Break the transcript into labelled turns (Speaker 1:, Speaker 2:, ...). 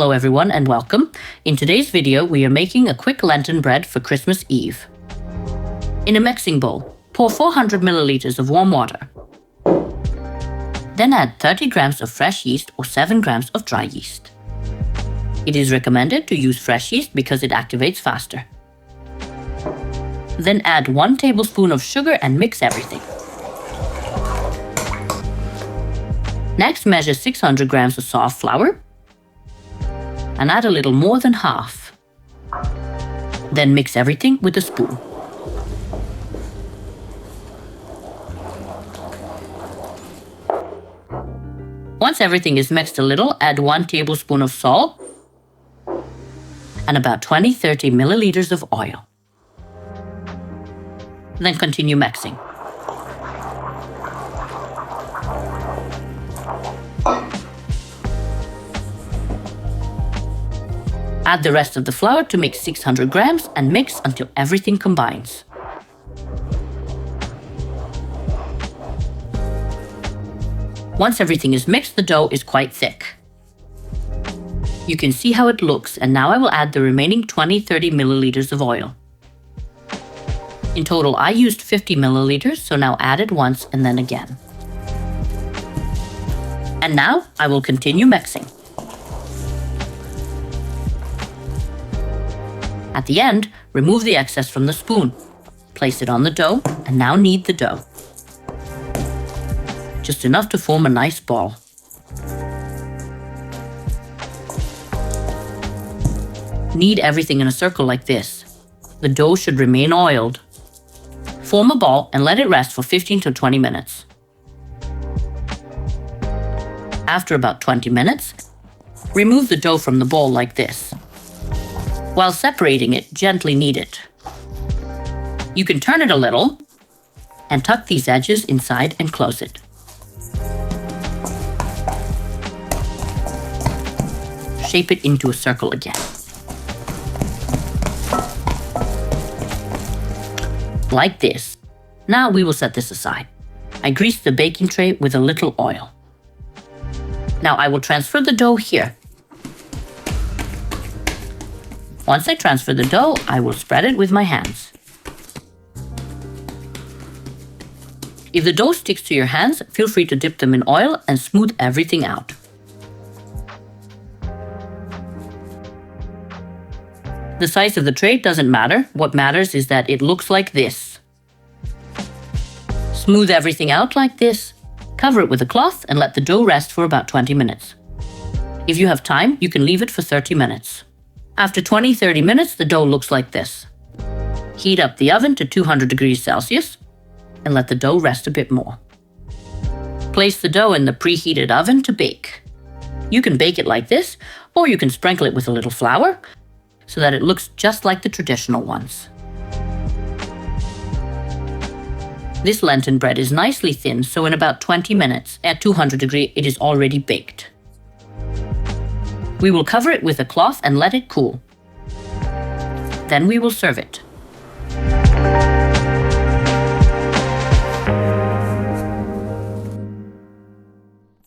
Speaker 1: Hello everyone and welcome. In today's video, we are making a quick Lenten bread for Christmas Eve. In a mixing bowl, pour 400 milliliters of warm water. Then add 30 grams of fresh yeast or 7 grams of dry yeast. It is recommended to use fresh yeast because it activates faster. Then add 1 tablespoon of sugar and mix everything. Next, measure 600 grams of soft flour and add a little more than half. Then mix everything with a spoon. Once everything is mixed a little, add 1 tablespoon of salt and about 20-30 milliliters of oil. Then continue mixing. Add the rest of the flour to make 600 grams and mix until everything combines. Once everything is mixed, the dough is quite thick. You can see how it looks, and now I will add the remaining 20-30 milliliters of oil. In total, I used 50 milliliters, so now add it once and then again. And now I will continue mixing. At the end, remove the excess from the spoon. Place it on the dough and now knead the dough. Just enough to form a nice ball. Knead everything in a circle like this. The dough should remain oiled. Form a ball and let it rest for 15 to 20 minutes. After about 20 minutes, remove the dough from the ball like this. While separating it, gently knead it. You can turn it a little and tuck these edges inside and close it. Shape it into a circle again. Like this. Now we will set this aside. I greased the baking tray with a little oil. Now I will transfer the dough here. Once I transfer the dough, I will spread it with my hands. If the dough sticks to your hands, feel free to dip them in oil and smooth everything out. The size of the tray doesn't matter. What matters is that it looks like this. Smooth everything out like this. Cover it with a cloth and let the dough rest for about 20 minutes. If you have time, you can leave it for 30 minutes. After 20-30 minutes, the dough looks like this. Heat up the oven to 200 degrees Celsius and let the dough rest a bit more. Place the dough in the preheated oven to bake. You can bake it like this, or you can sprinkle it with a little flour so that it looks just like the traditional ones. This Lenten bread is nicely thin, so in about 20 minutes at 200 degrees, it is already baked. We will cover it with a cloth and let it cool. Then we will serve it.